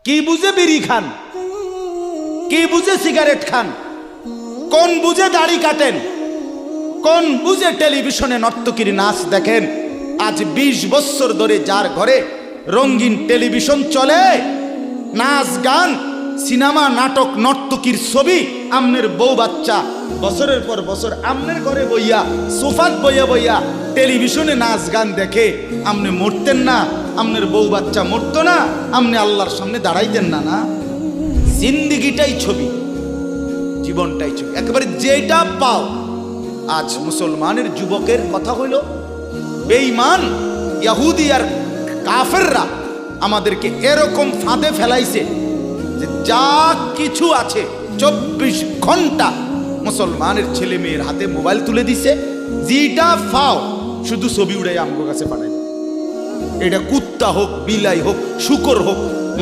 কি বুঝে বিড়ি খান, কি বুঝে সিগারেট খান, কোন বুঝে দাড়ি কাটেন, কোন বুঝে টেলিভিশনে নর্তকীর নাচ দেখেন। আজ 20 বছর ধরে যার ঘরে রঙিন টেলিভিশন চলে, নাচ গান সিনেমা নাটক নর্তকীর ছবি, আমনের বউ বাচ্চা বছরের পর বছর আমনের ঘরে বইয়া সোফাত বইয়া বইয়া টেলিভিশনে নাচ গান দেখে, আমনে মরতেন না? আমনের বউ বাচ্চা মরতো না? আমনে আল্লাহর সামনে দাঁড়াইতেন না? না, জিন্দিগিটাই ছবি, জীবনটাই ছবি, একেবারে যেটা পাও। আজ মুসলমানের যুবকের কথা হইল বেঈমান ইহুদি আর কাফেররা আমাদেরকে এরকম ফাঁদে ফেলাইছে যে যা কিছু আছে 24 ঘন্টা মুসলমানের ছেলে মেয়ের হাতে মোবাইল তুলে দিছে, যেটা ফাও শুধু ছবি উড়াই আমগো কাছে পাঠায়। এটা কুত্তা হোক, বিলাই হোক, শুকর হোক,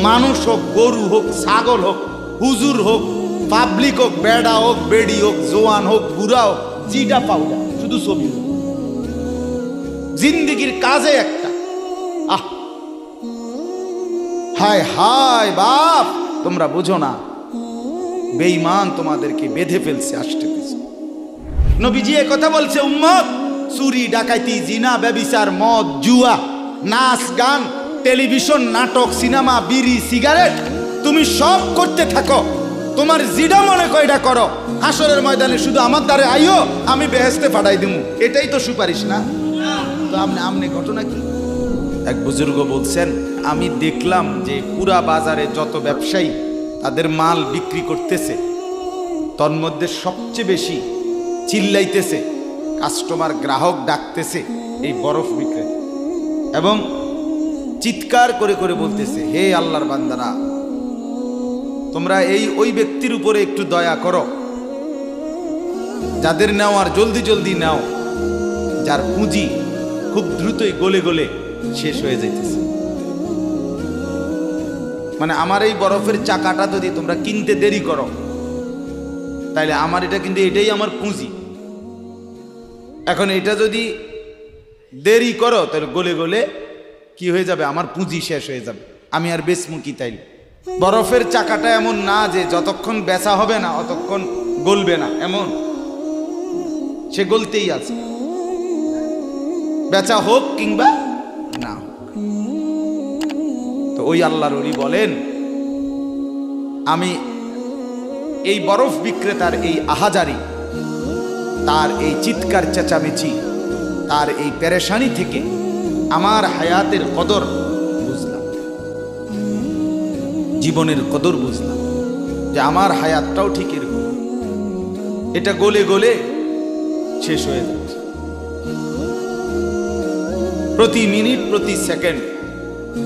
মানুষ হোক, গরু হোক, ছাগল হোক, হুজুর হোক, পাবলিক হোক, বেড়া হোক, বেড়ি হোক, জোয়ান হোক, বুড়া হোক, যেটা পাও না শুধু ছবি। জিন্দিগির কাজে একটা আহ হায় হায় বাপ, তোমরা বুঝো না, বেঈমান তোমাদেরকে বেঁধে ফেলছে আষ্টে পিছে। নবীজি এ কথা বলছে, উম্মত, চুরি ডাকাইতি জিনা ব্যভিচার মদ জুয়া নাচ গান টেলিভিশন নাটক সিনেমা বিড়ি সিগারেট তুমি সব করতে থাকো, তোমার জিডা মনে কয়টা করো, হাসরের ময়দানে শুধু আমার দ্বারে আইও, আমি বেহেশতে পাঠাই দিমু। এটাই তো সুপারিশ না? তো আমনে ঘটনা কি? এক বুজুর্গ বলছেন, আমি দেখলাম যে পুরা বাজারে যত ব্যবসায়ী তাদের মাল বিক্রি করতেছে, তন্মধ্যে সবচেয়ে বেশি চিল্লাইতেছে, কাস্টমার গ্রাহক ডাকতেছে এই বরফ বিক্রেতা, এবং চিৎকার করে করে বলতেছে, হে আল্লাহর বান্দারা, তোমরা ওই ব্যক্তির উপরে একটু দয়া করো, যাদের নেওয়ার জলদি জলদি নাও, যার পুঁজি খুব দ্রুতই গলে গলে শেষ হয়ে যাইতেছে। মানে আমার এই বরফের চাকাটা যদি তোমরা কিনতে দেরি করো, তাইলে আমার এটা কিন্তু এটাই আমার পুঁজি, এখন এটা যদি দেরি করো তাহলে গলে গলে কি হয়ে যাবে, আমার পুঁজি শেষ হয়ে যাবে, আমি আর বেচমু কি? তাইলে বরফের চাকাটা এমন না যে যতক্ষণ বেচা হবে না অতক্ষণ গলবে না, এমন, সে গলতেই আছে, বেচা হোক কিংবা না হোক। তো ওই আল্লাহর ওলি বলেন, আমি এই বরফ বিক্রেতার এই আহাজারি, তার এই চিৎকার চেঁচামেচি, তার এই পেরেশানি থেকে আমার হায়াতের কদর বুঝলাম, জীবনের কদর বুঝলাম, যে আমার হায়াতটাও ঠিক এরকম, এটা গলে গলে শেষ হয়ে যাচ্ছে, প্রতি মিনিট প্রতি সেকেন্ড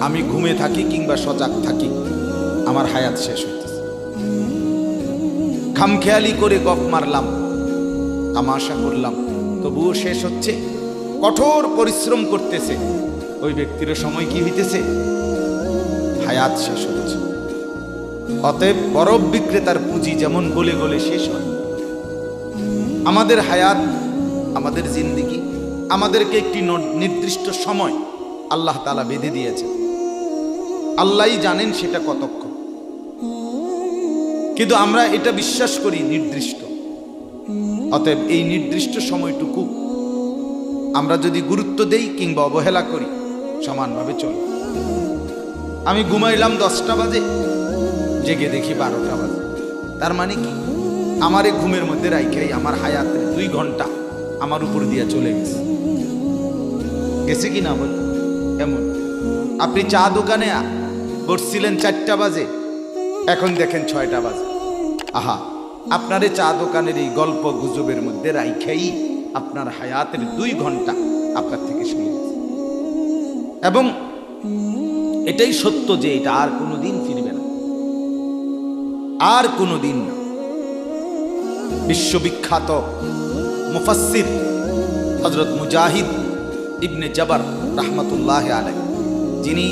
আমি ঘুমে থাকি কিংবা সজাগ থাকি, আমার হায়াত শেষ হইতেছে। খামখেয়ালি করে গপ মারলাম, তামাশা করলাম, তবুও শেষ হচ্ছে। কঠোর পরিশ্রম করতেছে ওই ব্যক্তির সময় কি হইতেছে, হায়াত শেষ হচ্ছে। অতএব বরফ বিক্রেতার পুঁজি যেমন গলে গলে শেষ হয়, আমাদের হায়াত, আমাদের জিন্দিগি, আমাদেরকে একটি নির্দিষ্ট সময় আল্লাহ তাআলা বেঁধে দিয়েছে, আল্লাহই জানেন সেটা কতক্ষণ, কিন্তু আমরা এটা বিশ্বাস করি নির্দিষ্ট। অতএব এই নির্দিষ্ট সময়টুকু আমরা যদি গুরুত্ব দেই কিংবা অবহেলা করি, সমানভাবে চলে। আমি ঘুমাইলাম 10টা বাজে, জেগে দেখি 12টা বাজে, তার মানে কি, আমার এই ঘুমের মধ্যে রাইখাই আমার হায়াতের 2 ঘন্টা আমার উপর দিয়ে চলে গেছে, গেছে কি না বল? এমন আপনি চা দোকানে বসছিলেন 4টা বাজে, এখন দেখেন 6টা বাজে, আহা, আপনার এই চা দোকানের এই গল্প গুজবের মধ্যে রাইখাই আপনার হায়াতের 2 ঘন্টা আপনার থেকে চলে গেছে। এবং এটাই সত্য যে এটা আর কোনোদিন ফিরবে না, আর কোনোদিন না। বিশ্ববিখ্যাত মুফাসসির হযরত মুজাহিদ ইবনে জবর রাহমাতুল্লাহি আলাইহি, যিনি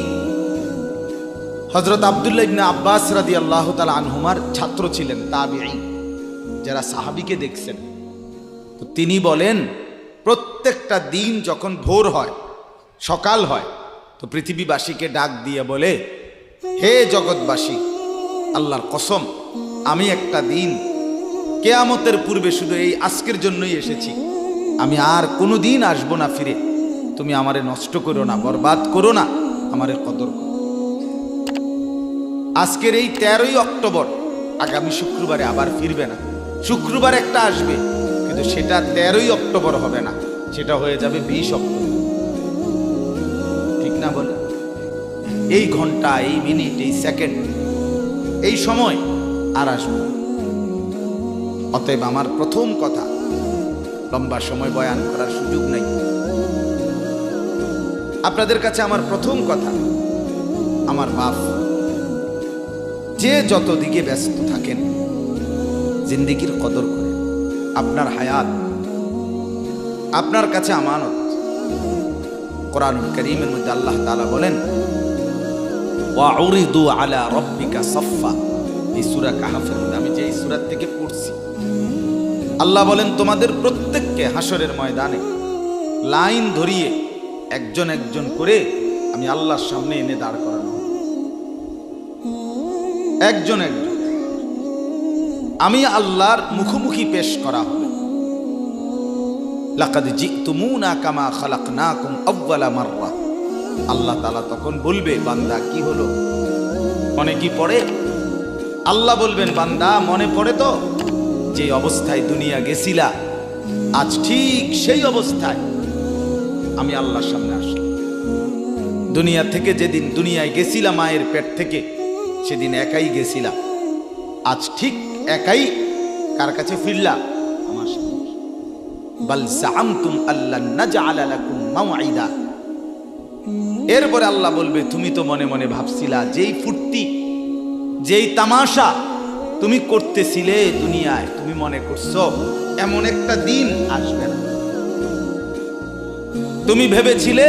হযরত আব্দুল্লাহ ইবনে আব্বাস রাদিয়াল্লাহু তাআলা আনহুমার ছাত্র ছিলেন, তাবিঈ, যারা সাহাবীকে দেখছেন, তো তিনি বলেন, প্রত্যেকটা দিন যখন ভোর হয়, সকাল হয়, তো পৃথিবীবাসীকে ডাক দিয়ে বলে, হে জগৎবাসী, আল্লাহর কসম, আমি একটা দিন কেয়ামতের পূর্বে শুধু এই আজকের জন্যই এসেছি, আমি আর কোনো দিন আসবো না ফিরে। তুমি আমারে নষ্ট করো না, বরবাদ করো না, আমারে কদর করো। আজকের এই 13ই অক্টোবর, আগামী শুক্রবারে আবার ফিরবে না। শুক্রবার একটা আসবে, কিন্তু সেটা 13ই অক্টোবর হবে না, সেটা হয়ে যাবে 20 অক্টোবর। ঠিক না বলে? এই ঘন্টা, এই মিনিট, এই সেকেন্ড, এই সময় আর আসবে না। অতএব আমার প্রথম কথা, লম্বা সময় বয়ান করার সুযোগ নাই। আপনাদের কাছে আমার প্রথম কথা, আমার বাপ, যে যত দিকে ব্যস্ত থাকেন, জিন্দেগির কদর করে। আপনার হায়াত আপনার কাছে আমানত। কোরআনুল কারীমের মধ্যে আল্লাহ তাআলা বলেন, ওয়াউরিদু আলা রাব্বিকা সাফফা। এই সূরা কাহফের মধ্যে আমি যে এই সূরা থেকে পড়ছি, আল্লাহ বলেন তোমাদের প্রত্যেককে হাসরের ময়দানে লাইন ধরিয়ে একজন একজন করে আমি আল্লাহর সামনে এনে দাঁড় করানো হবে। একজন একজন আমি আল্লাহর মুখোমুখি পেশ করা হবে। লাকাদ জিতুমুনা কামা খালাকনাকুম আউয়ালা মাররা। আল্লাহ তাআলা তখন বলবে, বান্দা কি হলো, মনে কি পড়ে? আল্লাহ বলবেন, বান্দা মনে পড়ে তো যে অবস্থায় দুনিয়া গেছিলা, আজ ঠিক সেই অবস্থায় আমি আল্লাহর সামনে আসলাম। দুনিয়া থেকে যেদিন দুনিয়ায় গেছিলাম মায়ের পেট থেকে, সেদিন একাই গেছিলাম, আজ ঠিক একাই কার কাছে ফিরলা? আমার সামনে। বাল জাআমতুম আল্লান নাজআলা লাকুম মাওঈদা। এরপরে আল্লাহ বলবে, তুমি তো মনে মনে ভাবছিলা, যেই ফুর্তি, যেই তামাশা তুমি করতেছিলে দুনিয়ায়, তুমি মনে করছো এমন একটা দিন আসবে না। তুমি ভেবেছিলে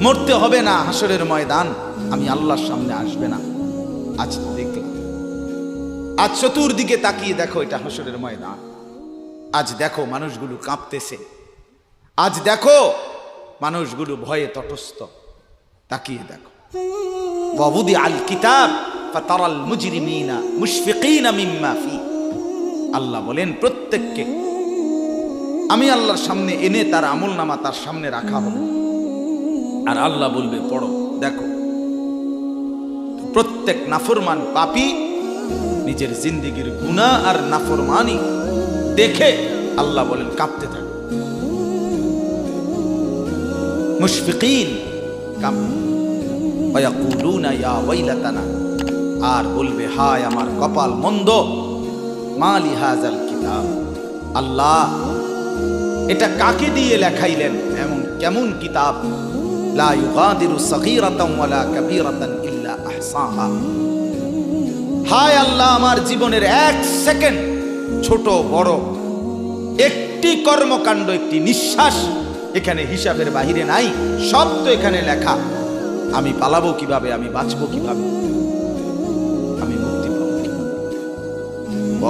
মরতে হবে না, হাসরের ময়দান আমি আল্লাহর সামনে আসবে না। আজ দেখলাম, আজ চতুর্দিকে তাকিয়ে দেখো, এটা হাসরের ময়দান। আজ দেখো মানুষগুলো কাঁপতেছে, আজ দেখো মানুষগুলো ভয়ে তটস্থ। তাকিয়ে দেখো, ওয়াবুদি আল কিতাব ফাতারাল মুজরিমিনা মুশফিকিনা মিম্মা ফি। আল্লাহ বলেন প্রত্যেককে আমি আল্লাহর সামনে এনে তার আমলনামা তার সামনে রাখা হবে, আর আল্লাহ বলবে পড়ো, দেখো। প্রত্যেক নাফরমান পাপী নিজের জিন্দেগির গুনাহ আর নাফরমানি দেখে আল্লাহ বলেন কাঁপতে থাকে। মুশফিকিন ওয়ায়াকুলুনা ইয়া ওয়াইলাতানা, আর বলবে হায় আমার কপাল মন্দ, মালি হাযাল কিতাব। আল্লাহ এটা কাকে দিয়ে লেখাইলেন, এমন কেমন কিতাব, লা ইউগাদিরু সগীরাতান ওয়ালা কাবীরাতান ইল্লা আহসাহা। হায় আল্লাহ, আমার জীবনের এক সেকেন্ড, ছোট বড় একটি কর্মকাণ্ড, একটি নিঃশ্বাস এখানে হিসাবের বাহিরে নাই, সব তো এখানে লেখা। আমি পালাবো কিভাবে, আমি বাঁচবো কিভাবে, আমি মুক্তি পাবো কিভাবে।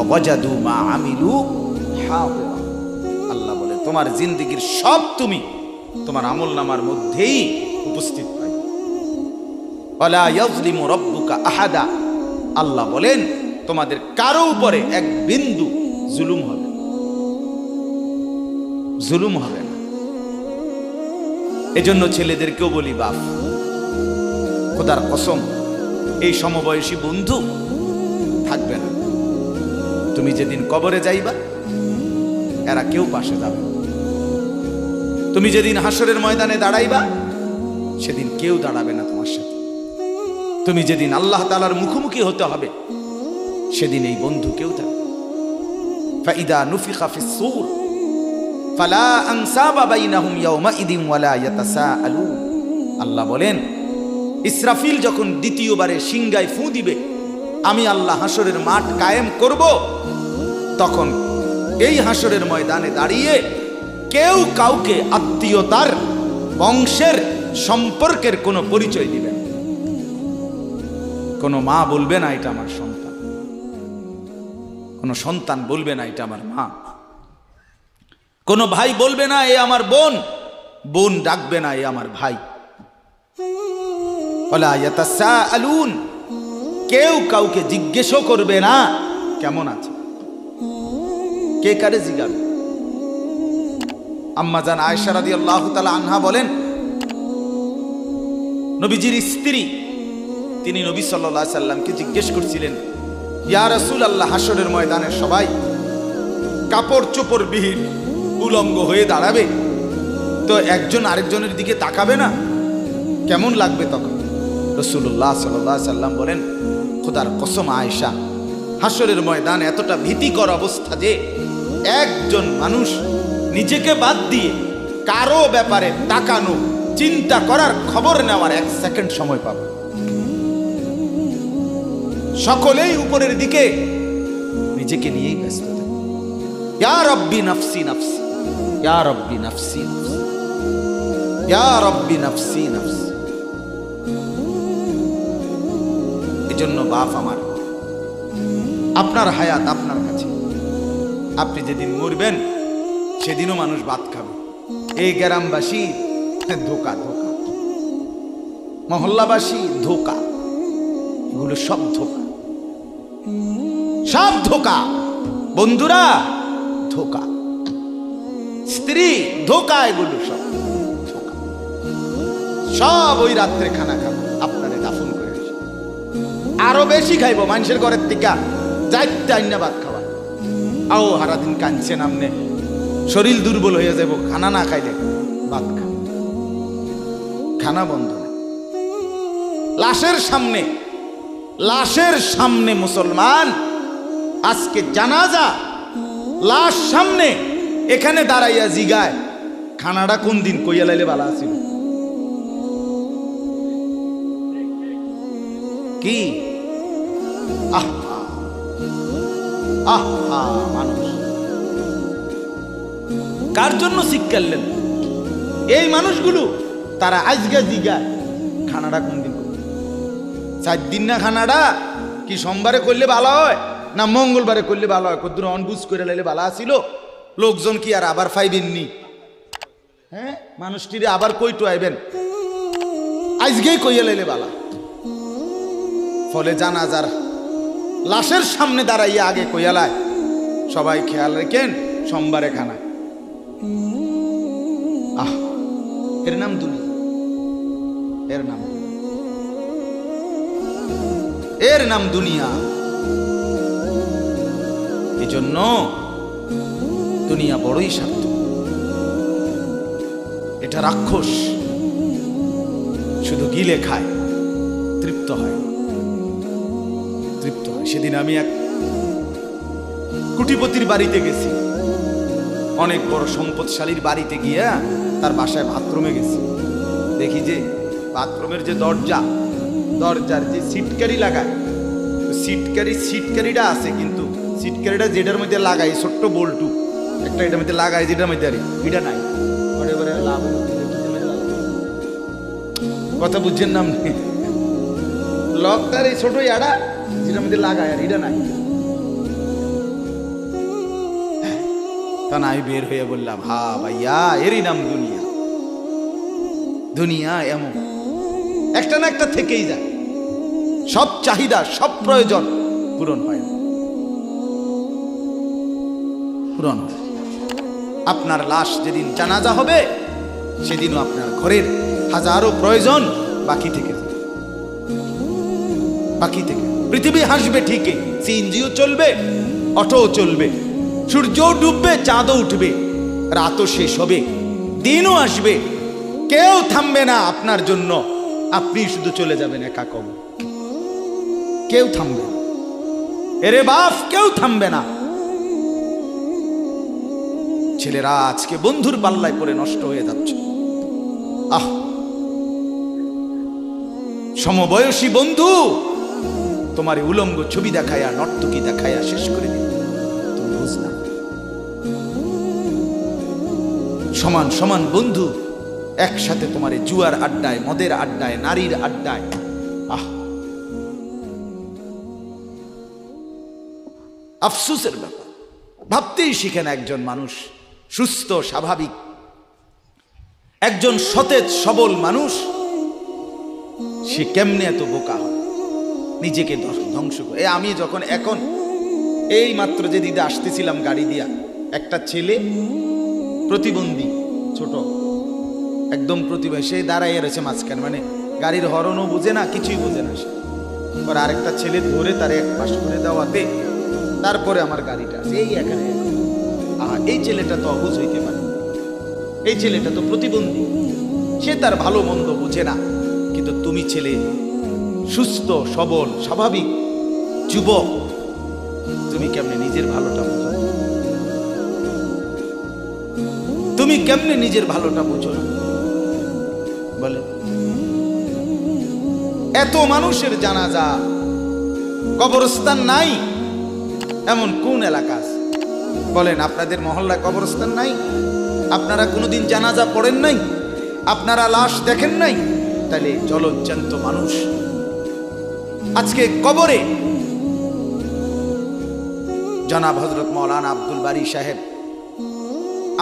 ওয়াজাদু মা আমিলু হাদিরা। আল্লাহ বলে তোমার জিন্দেগির সব তুমি তোমার আমলনামার মধ্যেই উপস্থিত পাই। ওয়ালা ইয়াজলিমু রাব্বুকা আহাদা। আল্লাহ বলেন তোমাদের কারো উপরে এক বিন্দু জুলুম হবে, জুলুম হবে না। এজন্য ছেলেদেরকেও বলি, বাপ খোদার কসম, এই সমবয়সী বন্ধু থাকবে না। তুমি যেদিন কবরে যাইবা, এরা কেউ পাশে যাবে। তুমি যেদিন হাসরের ময়দানে দাঁড়াইবা, সেদিন কেউ দাঁড়াবে না তোমার সাথে। তুমি যেদিন আল্লাহ তাআলার মুখোমুখি হতে হবে, সেদিন এই বন্ধু কেউ থাকবে। ফাইদা নুফিখা ফিস সূর ফালা আনসাবা বাইনাহুম ইয়াওমাইদিন ওয়ালা ইয়াতাসাআলুন। আল্লাহ বলেন ইসরাফিল যখন দ্বিতীয়বারে সিংগায় ফু দিবে, আমি আল্লাহ হাসরের মাঠ কায়েম করব, তখন এই হাসরের ময়দানে দাঁড়িয়ে কেউ কাউকে আত্মীয়তার, বংশের, সম্পর্কের কোনো পরিচয় দিবে না। কোনো মা বলবে না এটা আমার সন্তান, কোনো সন্তান বলবে না এটা আমার মা, কোনো ভাই বলবে না এ আমার বোন, বোন ডাকবে না এ আমার ভাই। ওয়ালা ইয়াতাসাআলুন, কেউ কাউকে জিজ্ঞেসও করবে না কেমন আছে। কে কারে জিজ্ঞাসা? আম্মা জান আয়েশা রাদিয়াল্লাহু তাআলা আনহা বলেন, নবীজির স্ত্রী তিনি নবী সাল্লাল্লাহু আলাইহি সাল্লামকে জিজ্ঞেস করছিলেন, ইয়া রাসূলুল্লাহ, হাসরের ময়দানে সবাই কাপড় চোপড় বিহীন উলঙ্গ হয়ে দাঁড়াবে, তো একজন আরেকজনের দিকে তাকাবে না, কেমন লাগবে তখন? রাসূলুল্লাহ সাল্লাল্লাহু আলাইহি সাল্লাম বলেন, খোদার কসম আয়েশা, হাসরের ময়দান এতটা ভীতিকর অবস্থা যে একজন মানুষ নিজেকে বাদ দিয়ে কারো ব্যাপারে তাকানো, চিন্তা করার, খবর নেওয়ার 1 সেকেন্ড সময় পাবে। সকলেই উপরের দিকে নিজেকে নিয়েই ব্যস্ত থাকে। ইয়া রব্বি নাফসি নাফসি, ইয়া রব্বি নাফসি নাফসি, ইয়া রব্বি নাফসি নাফসি। এজন্য বাপ আমার, আপনার হায়াত আপনার কাছে। আপনি যেদিন মরবেন সেদিনও মানুষ ভাত খাবে। এই গ্রামবাসী ধোকা, ধোকা, মহল্লাবাসী ধোকা, এগুলো সব ধোকা, সব ধোকা। বন্ধুরা ধোকা, স্ত্রী ধোকা, এগুলো সব ধোকা। সব ওই রাত্রে খানা খাবো, আপনারে দাফন করে এসে আরো বেশি খাইবো মানুষের ঘরের থেকে, যাইতে আইনা ভাত খাওয়া। আও হারাদিন কাঁদছেন আমনে, শরীর দুর্বল হয়ে যাব খানা না খাইলে। ভাত খান, খানা বন্ধ না। লাশের সামনে, লাশের সামনে মুসলমান আজকে জানাজা, লাশ সামনে, এখানে দাঁড়াইয়া জিগায় খানাটা কোন দিন কইয়া লাইলে ভালো আছিল। কি আহা আহা, মানুষ কার জন্য শিক্ষালেন? এই মানুষগুলো তারা আজকে জিগায় খানাটা কোন দিন। 4 দিন না খানাটা কি সোমবারে করলে ভালো হয় না মঙ্গলবারে করলে ভালো হয়? কদ্দুর অনবুঝ করে লাইলে ভালো আসিল, লোকজন কি আর আবার পাইবেননি? হ্যাঁ, মানুষটিরে আবার কইটু আইবেন, আজকেই কইয়া লাইলে ভালো। ফলে জানাজার লাশের সামনে দাঁড়াইয়া আগে কইয়ালায়, সবাই খেয়াল রেখেন সোমবারে খানা। আহ, এর নাম দুনিয়া, এর নাম, এর নাম দুনিয়া। এই জন্য দুনিয়া বড়ই স্বার্থ, এটা রাক্ষস, শুধু গিলে খায়, তৃপ্ত হয়, তৃপ্ত হয়। সেদিন আমি এক কুটিপতির বাড়িতে গেছি, অনেক বড় সম্পদশালীর বাড়িতে গিয়া তার বাসায় বাথরুমে গেছি। দেখি যে বাথরুমের যে দরজা, দরজার যে সিটকারি লাগায়, সিটকারিটা আছে, কিন্তু সিটকারিটা যেটার মধ্যে লাগাই ছোট্ট বল্টু একটা, এটার মধ্যে লাগাই যেটার মধ্যে এটা নাই। কথা বুঝছেন না? লকটার এই ছোট ইয়াটা যেটার মধ্যে লাগায় আর এটা নাই। তা না, আমি বের হয়ে বললাম, হা ভাইয়া, এরই নাম দুনিয়া। দুনিয়া এমন একটা না একটা থেকেই যায়, সব চাহিদা, সব প্রয়োজন পূরণ হয় না, পূরণ হয়। আপনার লাশ যেদিন জানাজা হবে সেদিনও আপনার ঘরের হাজারো প্রয়োজন বাকি থেকে যাবে, বাকি থেকে। পৃথিবী হাসবে ঠিকই, সিএনজিও চলবে, অটোও চলবে, সূর্যও ডুববে, চাঁদও উঠবে, রাতও শেষ হবে, দিনও আসবে, কেউ থামবে না আপনার জন্য। আপনি শুধু চলে যাবেন একা কবর, কেউ থামবে না। এরে বাপ, কেউ থামবে না। ছেলেরা আজকে বন্ধুর পাল্লায় পড়ে নষ্ট হয়ে যাচ্ছে। আহ, সমবয়সী বন্ধু তোমার উলঙ্গ ছবি দেখায়া, নর্তকী দেখায়া শেষ করে দিল, তুমি বুঝলা। সমান সমান বন্ধু একসাথে তোমার জুয়ার আড্ডায়, মদের আড্ডায়, নারীর আড্ডায়। আহ, আফসোসের ব্যাপার। ভাবতেই শিখেন একজন মানুষ সুস্থ স্বাভাবিক, একজন সতেজ সবল মানুষ, সে কেমনে এত বোকা হয়, নিজেকে ধ্বংস করে। আমি যখন এখন এই মাত্র যে দিদা আসতেছিলাম গাড়ি দিয়া, একটা ছেলে প্রতিবন্ধী, ছোট একদম প্রতিবন্ধী, সে দাঁড়াইয়া রয়েছে মাঝখানে, মানে গাড়ির হরনও বুঝে না, কিছুই বুঝে না। সে পর আরেকটা ছেলে ধরে তারে এক পাশ করে দেওয়াতে তারপরে আমার গাড়িটা এই এখানে। এই ছেলেটা তো অবুঝ হইতে পারে, এই ছেলেটা তো প্রতিবন্ধী, সে তার ভালো মন্দ বুঝে না। কিন্তু তুমি ছেলে সুস্থ সবল স্বাভাবিক যুবক, তুমি কেমনে নিজের ভালোটা বুঝো? তুমি কেমনে নিজের ভালোটা বুঝো বলে? এত মানুষের জানাজা, কবরস্থান নাই এমন কোন এলাকা আছে বলেন? আপনাদের মহল্লায় কবরস্থান নাই? আপনারা কোনোদিন জানাজা পড়েন নাই? আপনারা লাশ দেখেন নাই? তাহলে জলজ্জান্ত মানুষ আজকে কবরে। জনাব হযরত মাওলানা আব্দুল বারী সাহেব,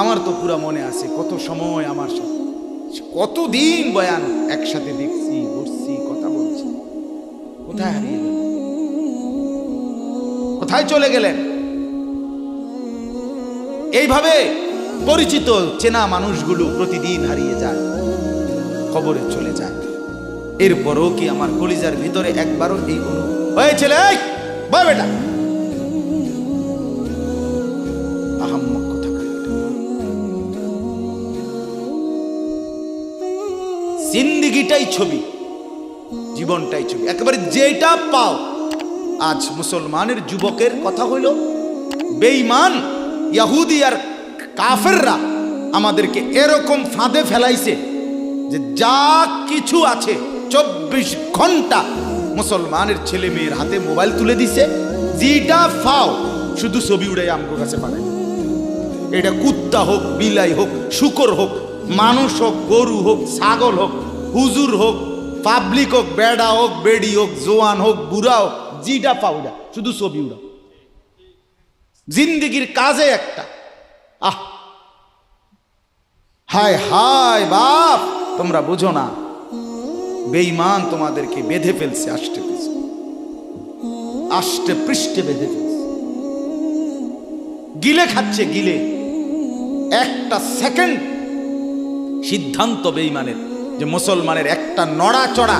আমার তো পুরা মনে আছে কত সময় আমার সাথে, কতদিন বয়ান একসাথে দেখছি, ঘুরছি, কথা বলছি। কোথায় হারিয়ে গেলেন? কোথায় চলে গেলেন? এইভাবে পরিচিত চেনা মানুষগুলো প্রতিদিন হারিয়ে যায়, কবরে চলে যায়। এরপরও কি আমার কলিজার ভিতরে একবারও এই হয়েছিল? বেটা আহাম্মক কথা, জিন্দিগিটাই ছবি, জীবনটাই ছবি, একেবারে যেটা পাও। আজ মুসলমানের যুবকের কথা হইল বেঈমান ইহুদি আর কাফেররা আমাদেরকে এরকম ফাঁদে ফেলাইছে যে যা কিছু আছে 24 ঘন্টা মুসলমানের ছেলে মেয়ের হাতে মোবাইল তুলে দিছে। যেটা ফাও শুধু ছবি উড়াই আমার কাছে পাঠায়। এটা কুত্তা হোক, বিলাই হোক, শুকর হোক, মানুষ হোক, গরু হোক, ছাগল হোক, হুজুর হোক, পাবলিক হোক, বেড়া হোক, বেড়ি হোক, জোয়ান হোক, বুড়া হোক, যেটা পাও না শুধু ছবি উড়াও। জিন্দিগির কাজে একটা হায় হায় বাপ, তোমরা বুঝো না, বেঈমান তোমাদেরকে বেঁধে ফেলছে, আষ্টে পৃষ্ঠে বেঁধে ফেলছে, গিলে খাচ্ছে, গিলে। একটা সেকেন্ড সিদ্ধান্ত বেঈমানের যে মুসলমানের একটা নড়াচড়া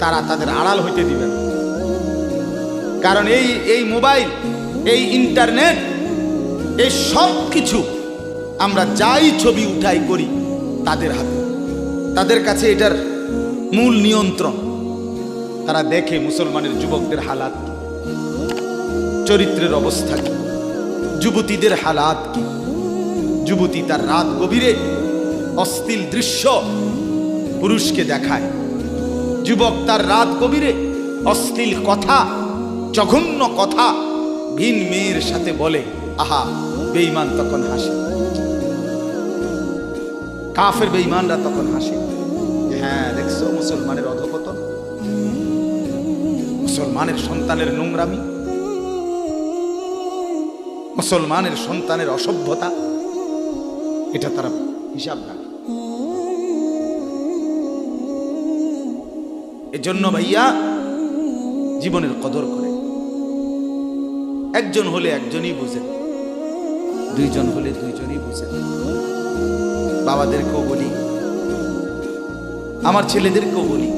তারা তাদের আড়াল হইতে দিবে না। কারণ এই মোবাইল, এই ইন্টারনেট, এই সব কিছু আমরা যাই ছবি উঠাই করি তাদের হাতে, তাদের কাছে এটার মূল নিয়ন্ত্রণ। তারা দেখে মুসলমানের যুবকদের হালাত কি, চরিত্রের অবস্থা কি, যুবতীদের হালাত কি। যুবতী তার রাত গভীরে অশ্লীল দৃশ্য পুরুষকে দেখায়, যুবক তার রাত গভীরে অশ্লীল কথা, জঘন্য কথা ভিন মেয়ের সাথে বলে। আহা, বেঈমান তখন হাসে, কাফের বেঈমানরা তখন হাসে। হ্যাঁ, দেখছো মুসলমানের অধপতন, মুসলমানের সন্তানের নোংরামি, মুসলমানের সন্তানের অসভ্যতা, এটা তারা হিসাব রাখে। এজন্য ভাইয়া জীবনের কদর করে। একজন হলে একজনই বুঝেন, দুইজন হলে দুইজনই বুঝেন। বাবাদেরকেও বলি, আমার ছেলেদেরকেও বলি,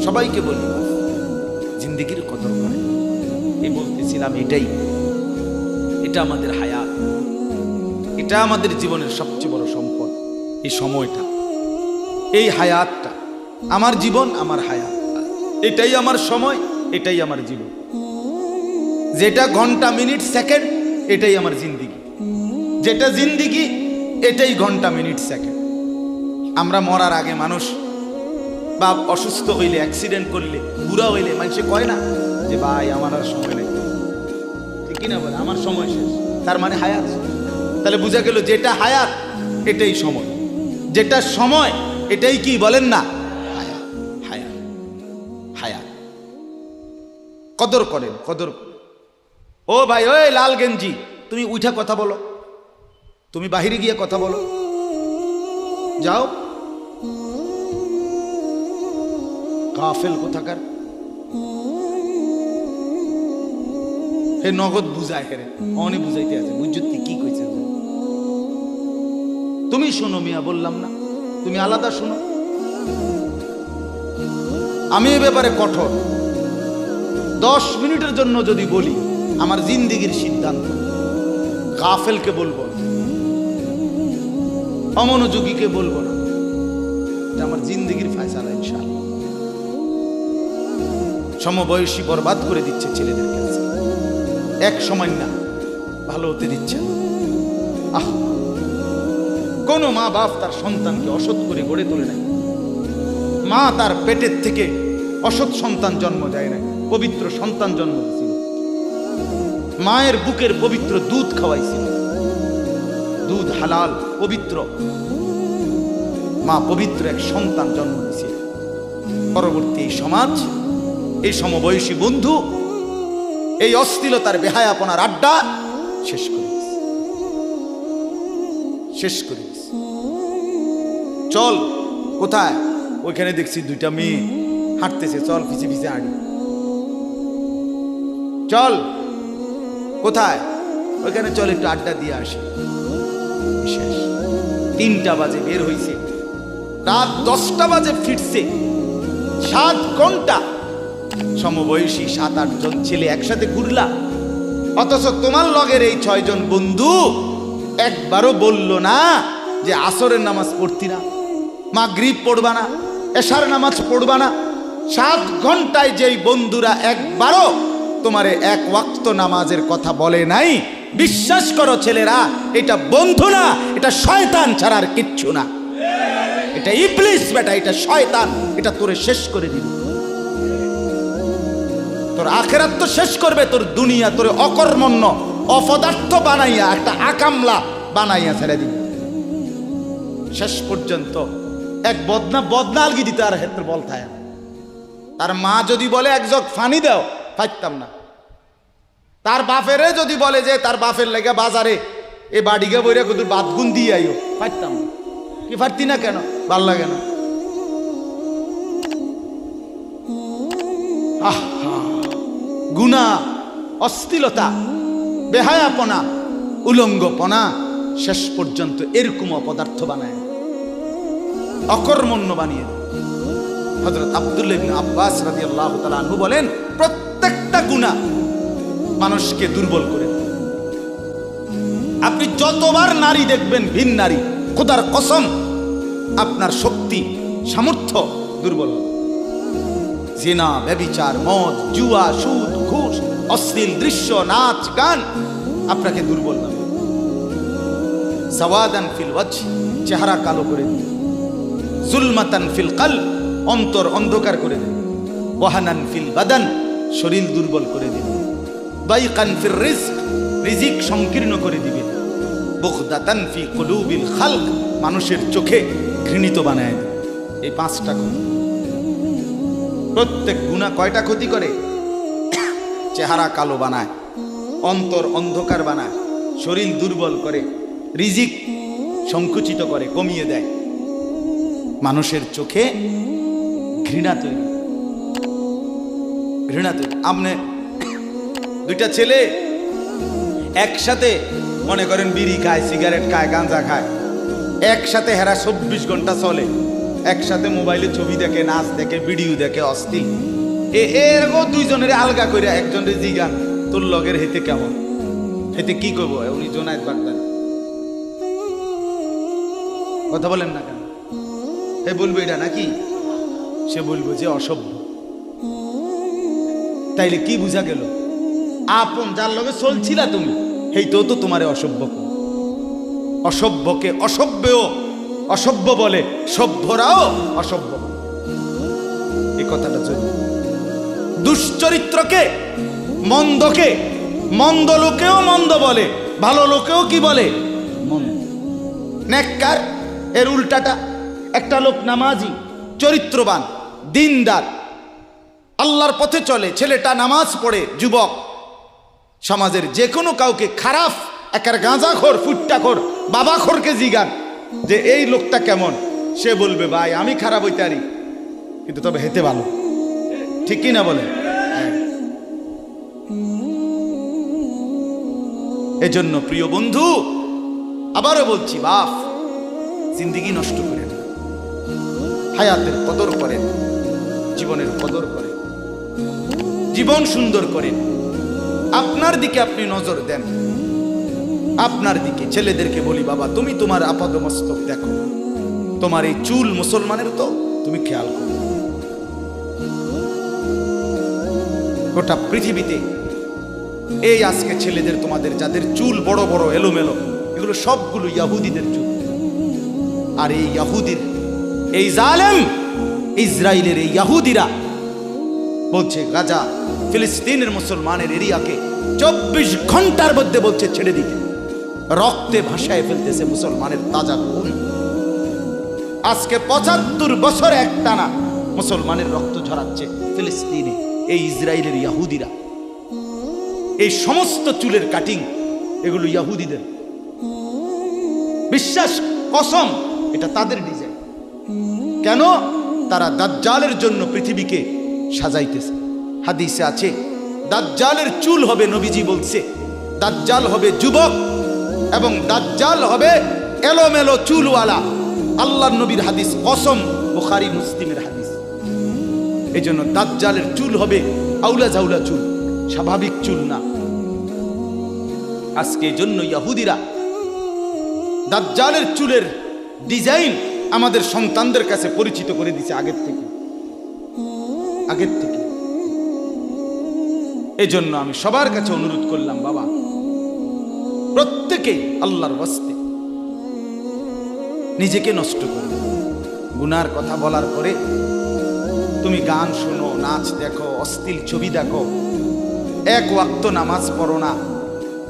সবাইকে বলি, জিন্দেগির কদর করে। এই বলতেছিলাম, এটা আমাদের হায়াত, এটা আমাদের জীবনের সবচেয়ে বড় সম্পদ। এই সময়টা, এই হায়াতটা, আমার জীবন, আমার হায়াত, এটাই আমার সময়, এটাই আমার জীবন। যেটা ঘন্টা, মিনিট, সেকেন্ড, এটাই আমার জিন্দিগি। যেটা জিন্দিগি, এটাই ঘন্টা, মিনিট, সেকেন্ড। আমরা মরার আগে মানুষ বা অসুস্থ হইলে, অ্যাক্সিডেন্ট করলে, বুড়া হইলে মানুষে কয় না যে ভাই আমার আর সময় নেই, ঠিক কিনা বলে, আমার সময় শেষ, তার মানে হায়াত। তাহলে বোঝা গেল যেটা হায়াত এটাই সময়, যেটা সময় এটাই কি বলেন না, হায়াত। হায়াত, হায়াত। কদর করেন, কদর করেন। ও ভাই, ওই লাল গেঞ্জি, তুমি উঠা কথা বলো, তুমি বাহিরে গিয়ে কথা বলো, যাও। গাফেল কোথাকার। হে নগদ বুঝায় হেরে অনেক বুঝাইতে আছে, বুঝতে কি কইছে তুমি শোনো মিয়া, বললাম না তুমি আলাদা শোনো। আমি এ ব্যাপারে কঠোর। 10 মিনিটের জন্য যদি বলি আমার জিন্দিগির সিদ্ধান্ত, গাফেলকে বলবো না, অমনোযোগীকে বলবো না, এটা আমার জিন্দিগির ফয়সালা ইনশাআল্লাহ। সমবয়সী বরবাদ করে দিচ্ছে ছেলেদের কাছে, এক সময় না ভালো হতে দিচ্ছে না। আহ, কোন মা বাপ তার সন্তানকে অসৎ করে গড়ে তোলে নাই। মা তার পেটের থেকে অসৎ সন্তান জন্ম দেয় নাই, পবিত্র সন্তান জন্ম দিয়েছিল। মায়ের বুকের পবিত্র দুধ খাওয়াইছিল, দুধ হালাল পবিত্র। মা পবিত্র এক সন্তান জন্ম দিয়েছিল। পরবর্তী এই সমাজ, এই সমবয়সী বন্ধু এই অশ্লীলতার বেহায়াপনার আড্ডা শেষ করে দিয়েছে, শেষ করে দিয়েছে। চল কোথায়? ওইখানে দেখছি 2টা মেয়ে হাঁটতেছে, চল পিছে পিছে হাঁটি। চল কোথায়? ওইখানে চল একটু আড্ডা দিয়ে আসি। শেষ। 3টা বাজে বের হইছে, রাত 10টা বাজে ফিরছে। 7 ঘন্টা সমবয়সী 7-8 জন ছেলে একসাথে ঘুরলা, অথচ তোমার লগের এই 6 জন বন্ধু একবারও বলল না যে আসরের নামাজ পড়তি না, মাগরিব পড়বা না, এশার নামাজ পড়বা না। 7 ঘন্টায় যেই বন্ধুরা একবারও তোমারে 1 ওয়াক্ত নামাজের কথা বলে নাই, বিশ্বাস করো ছেলেরা, এটা বন্ধু না, এটা শয়তান ছাড়া আর কিচ্ছু না। এটা ইবলিস বেটা, এটা শয়তান, এটা তোরে শেষ করে দিবে। তোর আখিরাত তো শেষ করবে, তোর দুনিয়া তোরে অকর্মণ্য অপদার্থ বানাইয়া একটা আকামলা বানাইয়া ছেড়ে দিবে। শেষ পর্যন্ত এক বদনা আলগি দিতে আর ক্ষেত্রে বল থায়। তার মা যদি বলে 1 জগ পানি দাও, পাইতাম না। তার বাপেরে যদি বলে যে তার বাপের লেগে বাজারে এ বাড়িকে বইরা কত বাদগুন দিয়ে আইও, পাইতাম না। কি পারতি না কেন? ভাল লাগে না। গুনাহ, অশ্লীলতা, বেহায়াপনা, উলঙ্গপনা শেষ পর্যন্ত এরকম অপদার্থ বানায়, অকর্মণ্য বানিয়ে দেয়। হযরত আব্দুল্লাহ ইবনে আব্বাস রাদিয়াল্লাহু তাআলা আনহু বলেন, প্রত্যেকটা গুনাহ মানুষকে দুর্বল করে দেয়। আপনি যতবার নারী দেখবেন ভিন নারী, খোদার কসম আপনার শক্তি সামর্থ্য দুর্বল হবে। জিনা, ব্যভিচার, মদ, জুয়া, সুদ, ঘুষ, অশ্লীল দৃশ্য, নাচ, গান আপনাকে দুর্বল হবে। সাওয়াদান ফিল ওয়াজহ, চেহারা কালো করে দিবে। জুলমাতান ফিল কলব, অন্তর অন্ধকার করে দিবে। ওয়াহানান ফিল বাদান, শরীর দুর্বল করে দিবে। দাইকান ফির রিজক, রিজিক সংকীর্ণ করে দিবে। বুগদাতান ফি কুলুবিল খালক, মানুষের চোখে ঘৃণিত বানায় দেবে। এই 5টা গুণ। প্রত্যেক গুনাহ কয়টা ক্ষতি করে? চেহারা কালো বানায়, অন্তর অন্ধকার বানায়, শরীর দুর্বল করে, রিজিক সংকুচিত করে, কমিয়ে দেয়, মানুষের চোখে ঘৃণা তৈরি, ঘৃণা তৈরি। আপনি 2টা ছেলে একসাথে মনে করেন বিড়ি খায়, সিগারেট খায়, গাঁজা খায়, একসাথে হেরা 24 ঘন্টা চলে, একসাথে মোবাইলে ছবি দেখে, নাচ দেখে, ভিডিও দেখে, অস্থির। এরকম 2 জনের আলগা করে একজনের জিগান তোর লগের হেতে কেমন, হেতে কি করবো? উনি জোনায়েদ বাগদান, কথা বলেন না কেন? হে বলবো এটা নাকি? সে বলবো যে অসভ্য। তাইলে কি বুঝা গেল? আপন যার লগে চলছিলা তুমি, হেইতেও তো তোমারে অসভ্য। অসভ্যকে অসভ্যও অসভ্য বলে, সভ্যরাও অসভ্য। এই কথাটা জন্য দুশ্চরিত্রকে, মন্দকে মন্দ লোকেও মন্দ বলে, ভালো লোকেও কি বলে? মন্দ। নেককার এর উল্টাটা। একটা লোক নামাজি, চরিত্রবান, দিনদার, আল্লাহর পথে চলে, ছেলেটা নামাজ পড়ে, যুবক, সমাজের যে কোনো কাউকে খারাপ, একার গাঁজাখোর, ফুট্টাখোর, বাবাখোরকে জিগান যে এই লোকটা কেমন, সে বলবে ভাই আমি খারাপ হইতে পারি কিন্তু তবে হেতে ভালো। ঠিক কি না বলে? এজন্য প্রিয় বন্ধু, আবারও বলছি, বাপ জিন্দেগি নষ্ট করেন, হায়াতের কদর করেন, জীবনের কদর করেন, জীবন সুন্দর করেন। আপনার দিকে আপনি নজর দেন, আপনার দিকে। ছেলেদেরকে বলি, বাবা তুমি তোমার আপাদমস্তক দেখো, তোমার এই চুল মুসলমানের তো তুমি খেয়াল করো। গোটা পৃথিবীতে এই আজকে ছেলেদের, তোমাদের যাদের চুল বড় বড় এলোমেলো, এগুলো সবগুলো ইয়াহুদিদের চুল। আর এই ইয়াহুদির, এই জালেম ইসরায়েলের এই ইয়াহুদিরা বলছে গাজা ফিলিস্তিনের মুসলমানের এরিয়াকে 24 ঘন্টার মধ্যে বলছে ছেড়ে দিতে। রক্তে ভাসায় ফেলতেছে মুসলমানের তাজা খুন। আজকে 75 বছর একটানা মুসলমানের রক্ত ঝরাচ্ছে ফিলিস্তিনে এই ইসরায়েলের ইয়াহুদিরা। এই সমস্ত চুলের কাটিং এগুলো ইয়াহুদিদের, বিশ্বাস কসম এটা তাদের ডিজাইন। কেন? তারা দাজ্জালের জন্য পৃথিবীকে সাজাইতেছে। হাদিসে আছে দাজ্জালের চুল হবে, নবীজি বলছে দাজ্জাল হবে যুবক এবং দাজ্জাল হবে এলোমেলো চুলওয়ালা। আল্লাহর নবীর হাদিস, কসম, বুখারী মুসলিমের হাদিস। এই জন্য দাজ্জালের চুল হবে আউলা জাউলা চুল, স্বাভাবিক চুল না। আজকে এই জন্য ইয়াহুদিরা দাজ্জালের চুলের ডিজাইন আমাদের সন্তানদের কাছে পরিচিত করে দিছে আগের থেকে। এই জন্য আমি সবার কাছে অনুরোধ করলাম, বাবা প্রত্যেকে আল্লাহর ওয়াস্তে নিজেকে নষ্ট করবে। গুনার কথা বলার পরে তুমি গান শোনো, নাচ দেখো, অশ্লীল ছবি দেখো, এক ওয়াক্ত নামাজ পড়ো না,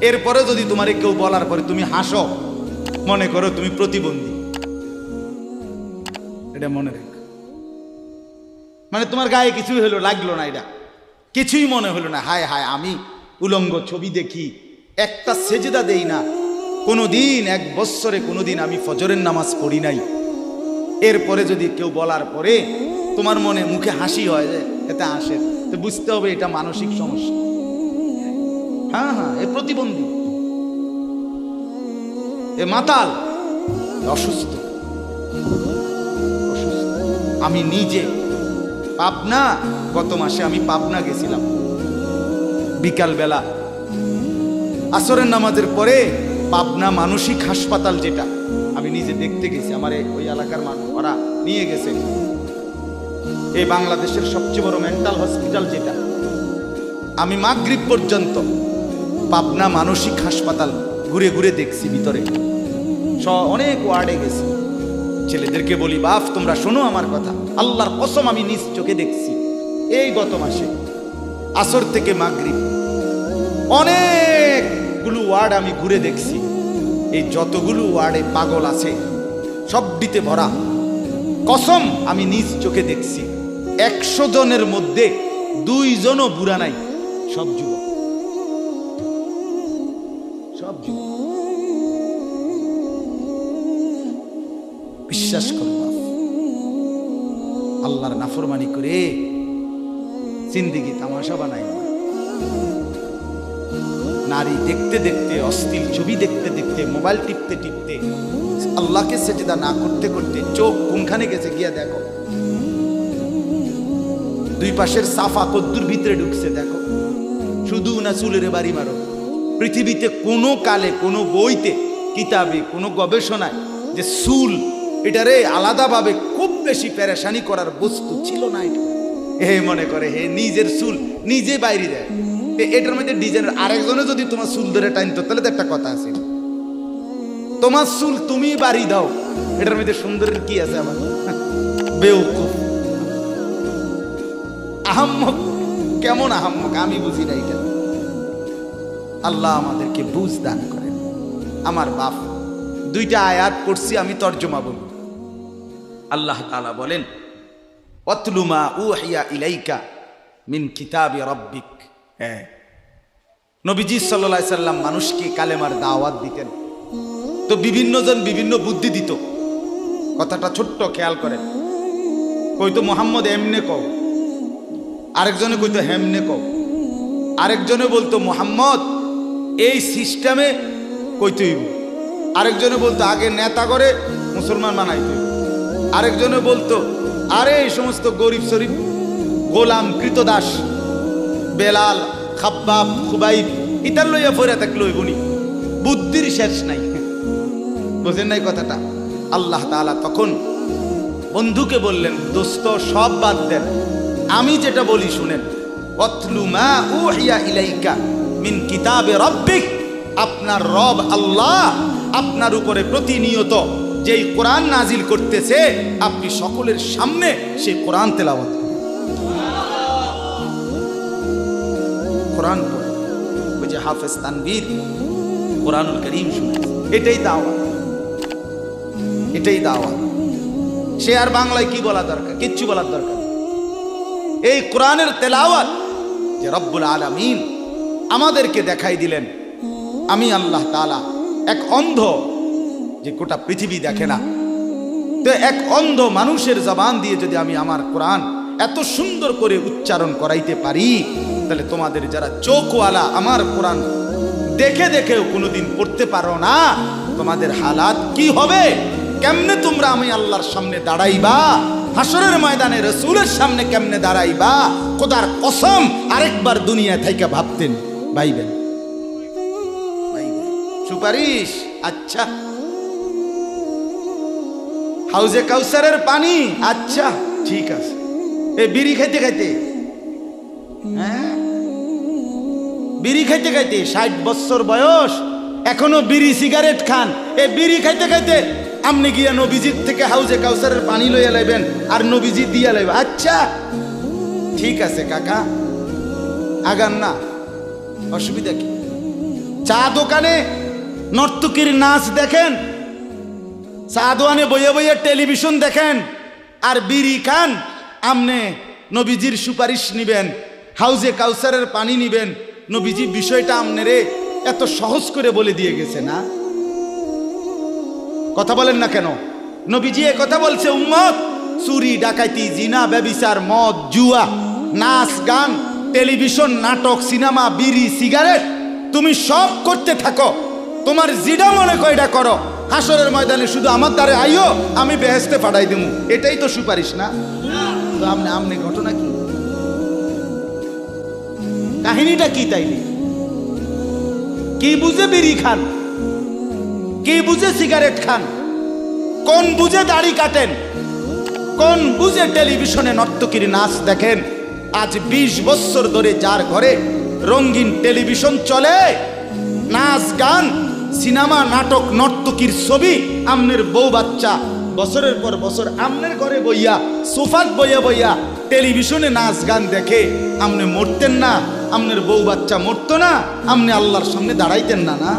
এরপরে যদি তোমারে কেউ বলার পরে তুমি হাসো, মনে করো তুমি প্রতিবন্ধী। এটা মনে রেখো। মানে তোমার গায়ে কিছুই হলো, লাগলো না, এটা কিছুই মনে হলো না, হায় হায় আমি উলঙ্গ ছবি দেখি, একটা সেজদা দেই না কোনোদিন, 1 বৎসরে কোনোদিন আমি ফজরের নামাজ পড়ি নাই, এরপরে যদি কেউ বলার পরে তোমার মনে মুখে হাসি হয়, যে এতে হাসে, তো বুঝতে হবে এটা মানসিক সমস্যা। হ্যাঁ, এ প্রতিবন্ধী, এ মাতাল, অসুস্থ। আমি নিজে পাবনা, গত মাসে আমি পাবনা গেছিলাম, বিকালবেলা আসরের নামাজের পরে পাবনা মানসিক হাসপাতাল, যেটা আমি নিজে দেখতে গেছি, আমার ওই এলাকার মানুষ ওরা নিয়ে গেছে, এই বাংলাদেশের সবচেয়ে বড় মেন্টাল হসপিটাল যেটা। আমি মাগরিব পর্যন্ত পাবনা মানসিক হাসপাতাল ঘুরে ঘুরে দেখছি, ভিতরে অনেক ওয়ার্ডে গেছি। ছেলেদেরকে বলি, বাপ তোমরা শোনো আমার কথা, আল্লাহর কসম আমি নিজ চোখে দেখছি, এই গত মাসে আসর থেকে মাগরিব অনেকগুলো ওয়ার্ড আমি ঘুরে দেখছি। এই যতগুলো ওয়ার্ডে পাগল আছে সবটিতে ভরা, কসম আমি নিজ চোখে দেখছি। 100 জনের মধ্যে 2 জনও বুড়া নাই, সব যুবক, সব যুবক। বিশ্বাস করো, আল্লাহর নাফরমানি করে জিন্দেগি তামাশা বানাই না। নারী দেখতে দেখতে, অশ্লীল ছবি দেখতে দেখতে, মোবাইল টিপতে টিপতে, আল্লাহকে সেজদা না করতে করতে চোখ কোনখানে গেছে গিয়া দেখো। 2 পাশের সাফা কদ্দুর ভিতরে ঢুকছে দেখো। শুধু না চুলের বাড়ি মারো। পৃথিবীতে কোনো কালে, কোনো বইতে, কিতাবে, কোনো গবেষণায় যে চুল এটারে আলাদাভাবে খুব বেশি পেরেশানি করার বস্তু ছিল না। এটা মনে করে নিজের চুল নিজে বাইরে দেয়, এটার মধ্যে ডিজাইন। আরেকজনে যদি তোমার চুল ধরে টাইনতো তাহলে তো একটা কথা আছে, তোমার চুল তুমি বাড়ি দাও, এটার মধ্যে সুন্দরের কি আছে? আবার বেউকুফ, আহাম্মক। কেমন আহাম্মক আমি বুঝি না এটা। আল্লাহ আমাদেরকে বুঝ দান করেন। আমার বাপ 2টা আয়াত পড়ছি, আমি তর্জমা বলি। আল্লাহ তাআলা বলেন, ওয়াতলু মা উহিয়া ইলাইকা মিন কিতাবি রাব্বিক। নবীজি সাল্লাল্লাহু আলাইহি সাল্লাম মানুষকে কালেমার দাওয়াত দিতেন, তো বিভিন্ন জন বিভিন্ন বুদ্ধি দিত। কথাটা ছোট্ট খেয়াল করেন, কইতো মুহাম্মদ এমনে কও, আরেকজনে কইতো হেমনে কও, আরেকজনে বলতো মোহাম্মদ এই সিস্টেমে কইতে হইব, আরেকজনে বলতো আগে নেতা করে মুসলমান বানাইতে হইব, আরেকজনে বলতো আরে এই সমস্ত গরিব শরীফ গোলাম কৃতদাস বেলাল খাব্বাব খুবাইব ইতার লইয়া ফইরা থাকলে হইবনি, বুদ্ধির শেষ নাই। বুঝেন নাই কথাটা? আল্লাহ তাআলা তখন বন্ধুকে বললেন, দোস্ত সব বাদ দেন, আমি যেটা বলি শুনেন। অতলু মা উহিয়া ইলাইকা মিন কিতাবে রাব্বিক, আপনার রব আল্লাহ আপনার উপরে প্রতিনিয়ত যেই কোরআন নাজিল করতেছে আপনি সকলের সামনে সেই কোরআন তেলাওয়াত করেন, কোরআন পড়েন। ওই যে হাফেজ তানভীর কোরআনুল কারীম শুনে, এটাই দাওয়াত, এটাই দাওয়াত। সে আর বাংলায় কি বলা দরকার, কিচ্ছু বলার দরকার। এই কোরআনের তেলাওয়াত যে রব্বুল আলামিন আমাদেরকে দেখাই দিলেন। আমি আল্লাহ তাআলা এক অন্ধ, যে গোটা পৃথিবী দেখে না, তো এক অন্ধ মানুষের জবান দিয়ে যদি আমি আমার কোরআন এত সুন্দর করে উচ্চারণ করাইতে পারি, তাহলে তোমাদের যারা চোখওয়ালা আমার কোরআন দেখে দেখেও কোনোদিন পড়তে পারো না, তোমাদের হালাত কি হবে? কেমনে তোমরা আমি আল্লাহর সামনে দাঁড়াইবা? হাসরের ময়দানে রাসূলের সামনে কেমনে দাঁড়াইবা? খোদার কসম আরেকবার দুনিয়া থেকে ভাবতেন ভাইবেন। সুপারিশ, আচ্ছা হাউজে কাউসারের পানি, আচ্ছা ঠিক আছে। এই বিড়ি খাইতে খাইতে, হ্যাঁ বিড়ি খাইতে খাইতে 60 বছর বয়স এখনো বিড়ি সিগারেট খান। এই বিড়ি খাইতে খাইতে আপনি গিয়া নবীজির থেকে হাউজে কাউসারের পানি লইয়া লাইবেন আর নবীজি দিয়া লাইবে। আচ্ছা ঠিক আছে কাকা, আগান না, অসুবিধা কি? চা দোকানে নর্তকীর নাচ দেখেন, চা দোকানে বইয়া বইয়া টেলিভিশন দেখেন, আর বিড়ি খান। আমনে নবীজির সুপারিশ নিবেন, হাউজে কাউসারের পানি নিবেন। নবীজি বিষয়টা আমনেরে এত সহজ করে বলে দিয়ে গেছে না? কথা বলেন না কেন? নবীজি এ কথা বলছে, উম্মত চুরি ডাকাইতি জিনা ব্যভিচার মদ জুয়া নাচ গান টেলিভিশন নাটক সিনেমা বিড়ি সিগারেট তুমি সব করতে থাকো, তোমার জিডা মনে কয়টা করো, হাসরের ময়দানে শুধু আমার দ্বারে আইও, আমি বেহেশতে পাঠাই দেবো। এটাই তো সুপারিশ না? তো আমনে ঘটনা কি, কাহিনীটা কি? তাইলে কি বুঝে বিড়ি খান, কি বুঝে সিগারেট খান, কোন বুঝে দাড়ি কাটেন, কোন বুঝে টেলিভিশনে নর্তকীর নাচ দেখেন? আজ 20 বছর ধরে যার ঘরে রঙিন টেলিভিশন চলে, নাচ গান সিনেমা নাটক নর্তকীর ছবি, আমনের বউ বাচ্চা বছরের পর বছর আমনের ঘরে বইয়া সোফাত বইয়া বইয়া টেলিভিশনে নাচ গান দেখে, আমনে মরতেন না? আমনের বউ বাচ্চা মরতো না? আমনে আল্লাহর সামনে দাঁড়াইতেন না? না?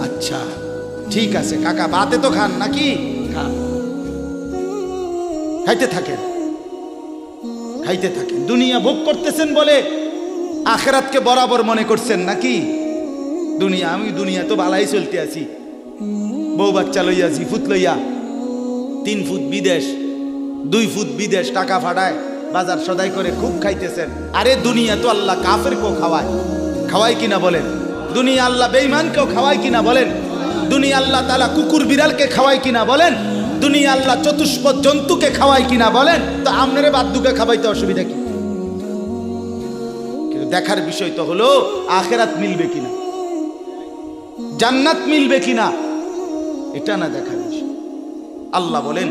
আচ্ছা ঠিক আছে কাকা, বাতে তো খান নাকি? খান, খাইতে থাকেন, খাইতে থাকেন। দুনিয়া ভোগ করতেছেন বলে আখিরাতকে বরাবর মনে করছেন নাকি? দুনিয়া, আমি দুনিয়া তো বালাই চলতে আছি, বউ বাচ্চা লইয়া 2 ফুট লইয়া 3 ফুট বিদেশ 2 ফুট বিদেশ টাকা ফাটায় বাজার সদাই করে খুব খাইতেছেন। আরে দুনিয়া তো আল্লাহ কাফেরকেও খাওয়ায়, খাওয়ায় কিনা বলেন? দুনিয়া আল্লাহ বেঈমানকেও খাওয়ায় কিনা বলেন? দুনিয়া আল্লাহ তাআলা কুকুর বিড়ালকে খাওয়ায় কিনা বলেন? দুনিয়া আল্লাহ চতুষ্পদ জন্তুকে খাওয়ায় কিনা বলেন? তো আমনেরে বাদ্দুকে খাওয়াইতে অসুবিধা কি? কিন্তু দেখার বিষয় তো হলো আখিরাত মিলবে কিনা, জান্নাত মিলবে কিনা, এটা না দেখার বিষয়। আল্লাহ বলেন,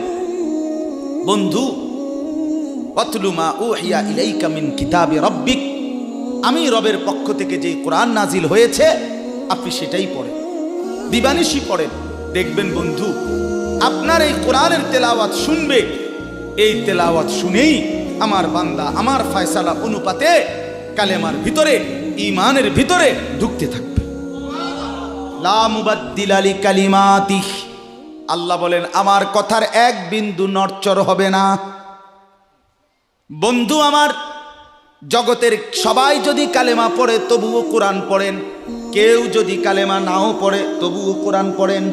বন্ধু অতলু মা উহিয়া ইলাইকা মিন কিতাবি রাব্বিক, আমি রবের পক্ষ থেকে যেই কোরআন নাজিল হয়েছে আপনি সেটাই পড়েন, দিবানিশি পড়েন। দেখবেন বন্ধু আপনার এই কোরআনের তেলাওয়াত শুনবে, এই তেলাওয়াত শুনেই আমার বান্দা আমার ফয়সালা অনুপাতে কালেমার ভিতরে ঈমানের ভিতরে ঢুকতে থাকবে। লা মুবাদ্দিলা লিকালিমাতিহ, আল্লাহ বলেন আমার কথার এক বিন্দু নড়চড় হবে না। বন্ধু আমার, জগতের সবাই যদি কালেমা পড়ে তবুও কোরআন পড়েন, কেউ যদি কালেমা নাও পড়ে তবুও কোরআন পড়েন,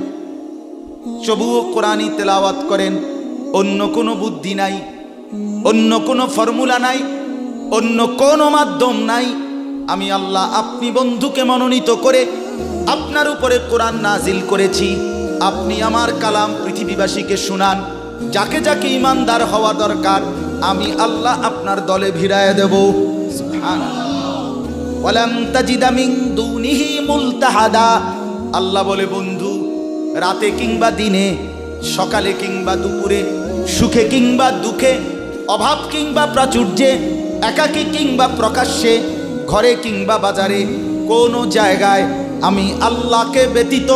তবুও কোরআনই তেলাওয়াত করেন। অন্য কোনো বুদ্ধি নাই, অন্য কোনো ফর্মুলা নাই, অন্য কোনো মাধ্যম নাই। আমি আল্লাহ আপনি বন্ধুকে মনোনীত করে আপনার উপরে কোরআন নাজিল করেছি। আপনি আমার কালাম পৃথিবীবাসীকে শুনান। যাকে যাকে ইমানদার হওয়া দরকার আমি আল্লাহ আপনার দলে ভিড়ায় দেব। সুবহানাল্লাহ। ওয়ালাম তাজিদা মিন দুনিহি মুলতাহাদা। আল্লাহ বলে, বন্ধু, রাতে কিংবা দিনে, সকালে কিংবা দুপুরে, সুখে কিংবা দুঃখে, অভাব কিংবা প্রাচুর্যে, একাকী কিংবা প্রকাশ্যে, ঘরে কিংবা বাজারে, কোনো জায়গায় আমি আল্লাহকে ব্যতীত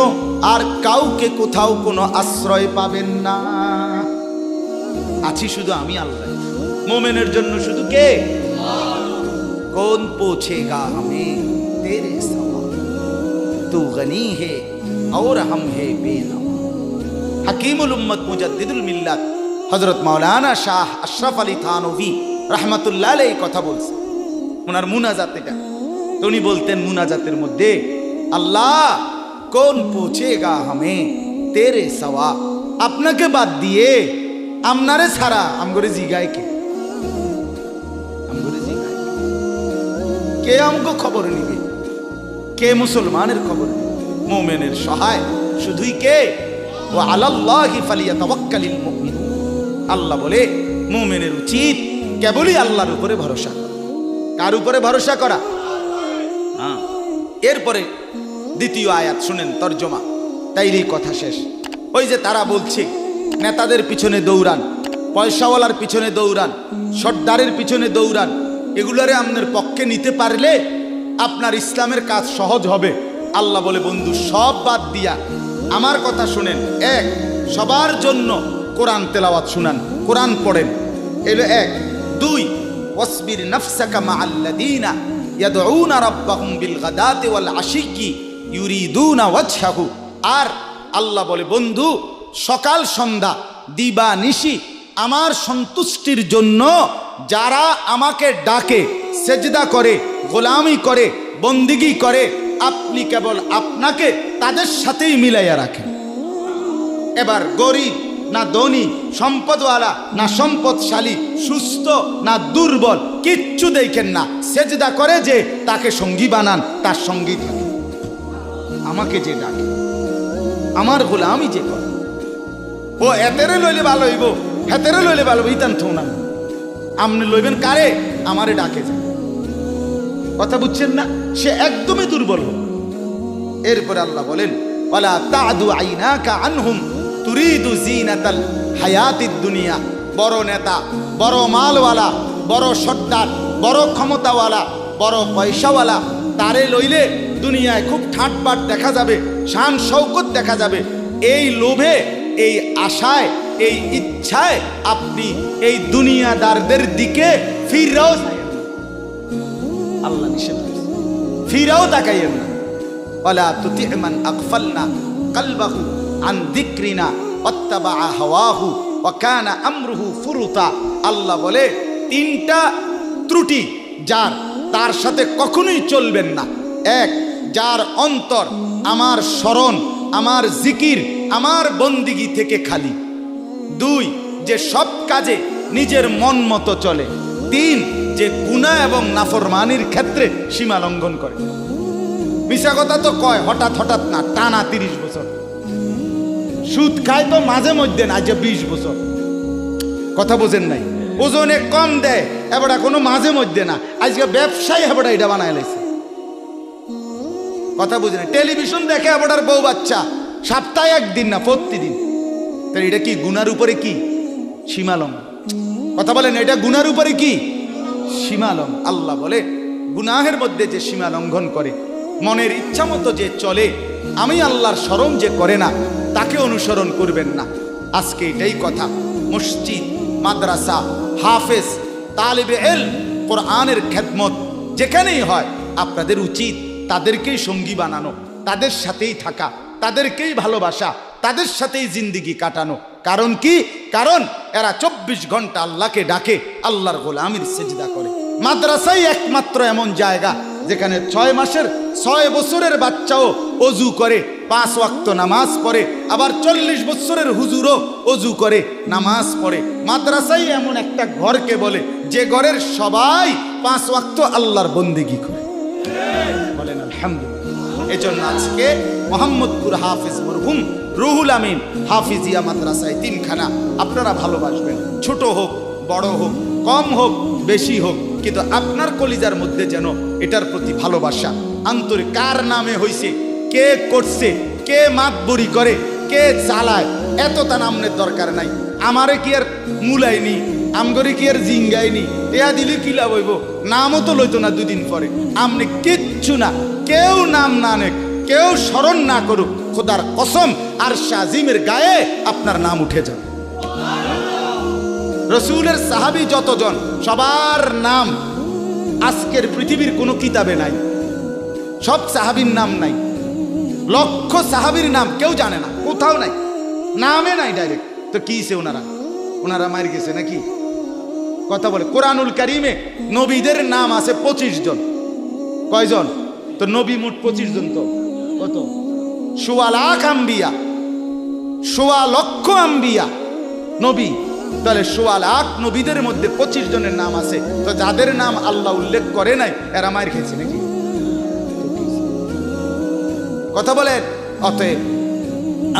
আর কাউকে কোথাও কোনো আশ্রয় পাবেন না। আছি শুধু আমি আল্লাহ। মোমেনের জন্য শুধু কে? कौन पूछेगा हमें तेरे सवाल, तू गनी है और हम है बेनवा। हकीमुल उम्मत मुजद्दिदुल मिल्लत हजरत मौलाना शाह अशरफ अली थानवी रहमतुल्लाह अलैहि কথা বলছেন। ওনার মুনাজাত এটা। উনি বলতেন মুনাজাতের মধ্যে, আল্লাহ কোন पूछेगा हमें तेरे सवा, আপনাকে বাদ দিয়ে আমনারে ছাড়া আমগরে জিগায় কে? কে আমগো খবর নিবে? কে মুসলমানের খবর নিবে? মুমিনের সহায় শুধুই কে? ওয়া আলাল্লাহি ফালিয়াতাওয়াক্কালিল মুমিনুন। আল্লাহ বলে মুমিনের উচিত কেবলই আল্লাহর উপরে ভরসা করা। কার উপরে ভরসা করা? হ্যাঁ। এরপরে দ্বিতীয় আয়াত শুনেন, তরজমা, তাইলেই কথা শেষ। ওই যে তারা বলছে নেতাদের পিছনে দৌড়ান, পয়সাওয়ালার পিছনে দৌড়ান, সর্দারের পিছনে দৌড়ান, এগুলারে আপনার পক্ষে নিতে পারলে আপনার ইসলামের কাজ সহজ হবে। আল্লাহ বলে, বন্ধু, সব বাদ দিয়া আমার কথা শুনেন। এক, সবার জন্য কোরআন তেলাওয়াত শুনান, কোরআন পড়েন, এলো এক। দুই, ওয়াসবির নাফসাকা মাআল্লাযীনা ইয়াদউনা রাব্বাহুম বিল গাদাতি ওয়াল আশিয়্যি ইউরিদুনা ওয়াজহাহু। আর আল্লাহ বলে, বন্ধু, সকাল সন্ধ্যা দিবা নিশি আমার সন্তুষ্টির জন্য যারা আমাকে ডাকে, সেজদা করে, গোলামি করে, বন্দিগি করে, আপনি কেবল আপনাকে তাদের সাথেই মিলাইয়া রাখেন। এবার গরিব না ধনী, সম্পদওয়ালা না সম্পদশালী, সুস্থ না দুর্বল, কিচ্ছু দেখেন না। সেজদা করে যে তাকে সঙ্গী বানান, তার সঙ্গী থাকে। আমাকে যে ডাকে, আমার গোলামি যে করে, ও এতেরে লইলে ভালো হইব, হেতেরে লইলে ভালো হইব, ইতান থো না। আপনি লইবেন কারে? আমারে ডাকে যে। কথা বুঝছেন না? সে একদমই দুর্বল। এরপরে আল্লাহ বলেন, ওয়ালা তা'দু আইনাকা আনহুম তুরিদু জিনাতাল হায়াতিদ দুনিয়া। বড় নেতা, বড় মালওয়ালা, বড় সর্দার, বড় ক্ষমতাওয়ালা, বড় পয়সাওয়ালা, তারে লইলে দুনিয়ায় খুব ঠাটবাট দেখা যাবে, শান শৌকত দেখা যাবে। এই লোভে, এই আশায়, এই ইচ্ছায় আপনি এই দুনিয়াদারদের দিকে ফিরাও, আল্লাহ নিষেধ করেছে, ফিরাও তাকাইয়েন না। ওয়ালা তুতি মান আগফালনা কলবাহু আন যিকরিনা ওয়াত্তাবা হাওয়াহু ওয়া কানা আমরুহু ফুরুতা। আল্লাহ বলে, তিনটা ত্রুটি যার, তার সাথে কখনোই চলবেন না। এক, যার অন্তর আমার স্মরণ, আমার জিকির, আমার বন্দিগি থেকে খালি। দুই, যে সব কাজে নিজের মন মতো চলে। তিন, যে গুনাহ এবং নাফরমানির ক্ষেত্রে সীমা লঙ্ঘন করে। মিশা কথা তো কয় হঠাৎ হঠাৎ না, টানা 30 বছর। সুদ খায় তো মাঝে মধ্যে না, যে 20 বছর। কথা বোঝেন নাই? ওজনে কম দেয় এবার কোনো মাঝে মধ্যে না, আজকে ব্যবসায়ী এবার এটা বানায় লাইছে। কথা বুঝেন? টেলিভিশন দেখে এবার বউ বাচ্চা, সপ্তাহে একদিন না, প্রতিদিন। তাহলে এটা কি গুনার উপরে কি সীমালঙ্ঘন? কথা বলেন, এটা গুনার উপরে কি সীমালঙ্ঘন? আল্লাহ বলে, গুনাহের মধ্যে যে সীমা লঙ্ঘন করে, মনের ইচ্ছা মতো যে চলে, আমি আল্লাহর স্মরণ যে করে না, তাকে অনুসরণ করবেন না। আজকে এটাই কথা। মসজিদ, মাদ্রাসা, হাফেজ, তালিবে ইলম, কোরআনের খেদমত যেখানেই হয়, আপনাদের উচিত তাদেরকেই সঙ্গী বানানো, তাদের সাথেই থাকা, তাদেরকেই ভালোবাসা, তাদের সাথেই জিন্দিগি কাটানো। কারণ কি? কারণ এরা 24 ঘন্টা আল্লাহকে ডাকে, আল্লাহর গোলামির সেজদা করে। মাদ্রাসাই একমাত্র এমন জায়গা যেখানে 6 মাসের 6 বছরের বাচ্চাও অজু করে, 5 ওয়াক্ত নামাজ পড়ে, আবার 40 বছরের হুজুরও অজু করে, নামাজ পড়ে। মাদ্রাসাই এমন একটা ঘরকে বলে যে ঘরের সবাই 5 ওয়াক্ত আল্লাহর বন্দেগী করে। বলেন আলহামদুলিল্লাহ। এজন্য আজকে মোহাম্মদপুর হাফিজ মরহুম রুহুল আমিন হাফিজিয়া মাদ্রাসায় 3খানা আপনারা ভালোবাসবেন, ছোট হোক বড় হোক, কম হোক বেশি হোক, কিন্তু আপনার কলিজার মধ্যে যেন এটার প্রতি ভালোবাসা আন্তরিক। কার নামে হইছে, কে করছে, কে মাতবরি করে, কে চালায়, এত তা নামের দরকার নাই। আমারে কি আর মুলাইনি, আমগরে কি আর জিঙ্গাইনি, এয়া দিলে কি লাভ হইব? নামও তো লইতো না 2 দিন পরে। আমনে কিচ্ছু না, কেউ নাম না নেক, কেউ স্মরণ না করুক, খোদার কসম আরশে আজিমের গায়ে আপনার নাম উঠে যাবে। রসুলের সাহাবী যতজন, সবার নাম আজকের পৃথিবীর কোনো কিতাবে নাই। সব সাহাবীর নাম নাই, লক্ষ সাহাবীর নাম কেউ জানে না, কোথাও নাই, নামে নাই ডাইরেক্ট। তো কিছে ওনারা মার গেছে নাকি? কথা বলে কোরআনুল কারিমে নবীদের নাম আছে 25 জন। কয়জন? তো নবী মোট 25 জন। তো কত? 1.25 লাখ আম্বিয়া, 1.25 লক্ষ আম্বিয়া নবী। তাহলে 1.25 লাখ নবীদের মধ্যে 25 জনের নাম আছে। তো যাদের নাম আল্লাহ উল্লেখ করে নাই এরা মার খেয়েছে নাকি? কথা বলেন। অতএব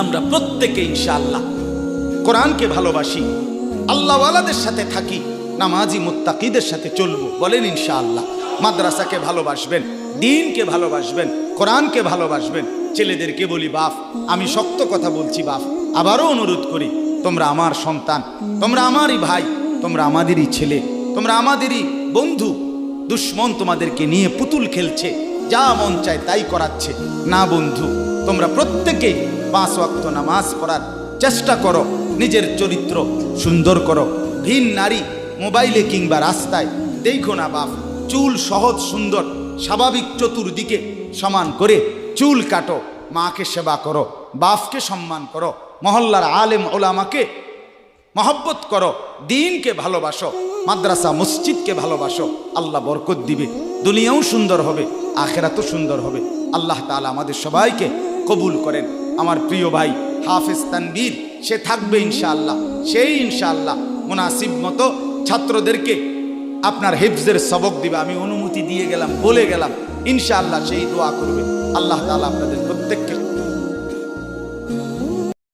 আমরা প্রত্যেকে ইনশাআল্লাহ কোরআনকে ভালোবাসি, আল্লাহওয়ালাদের সাথে থাকি, নামাজি মুত্তাকিদের সাথে চলবো। বলেন ইনশাআল্লাহ। মাদ্রাসাকে ভালোবাসবেন, দ্বীনকে ভালোবাসবেন, কোরআনকে ভালোবাসবেন। ছেলেদেরকে বলি, বাপ আমি শক্ত কথা বলছি, বাপ আবারও অনুরোধ করি, তোমরা আমার সন্তান, তোমরা আমারই ভাই, তোমরা আমাদেরই ছেলে, তোমরা আমাদেরই বন্ধু। দুশ্মন তোমাদেরকে নিয়ে পুতুল খেলছে, যা মন চায় তাই করাচ্ছে। না বন্ধু, তোমরা প্রত্যেকে 5 ওয়াক্ত নামাজ পড়ার চেষ্টা করো, নিজের চরিত্র সুন্দর করো। ভিন নারী মোবাইলে কিংবা রাস্তায় দেখো না বাপ। চুল সহজ সুন্দর স্বাভাবিক চতুর্দিকে সমান করে চুল কাটো, মাকে সেবা করো, বাপকে সম্মান করো, মহল্লার আলেম ওলামাকে মহব্বত করো, দ্বীনকে ভালোবাসো, মাদ্রাসা মসজিদকে ভালোবাসো। আল্লাহ বরকত দিবে, দুনিয়াও সুন্দর হবে, আখেরাতও সুন্দর হবে। আল্লাহ তাআলা আমাদের সবাইকে কবুল করেন। আমার প্রিয় ভাই হাফেজ তানবীর, সে থাকবে ইনশাআল্লাহ। সেই ইনশাআল্লাহ মুনাসিব মতো ছাত্রদেরকে আপনার হিফজের সবক দিবে। আমি অনুমতি দিয়ে গেলাম, বলে গেলাম, ইনশাআল্লাহ সেই দোয়া করবে। আল্লাহ তাআলা আপনাদের প্রত্যেককে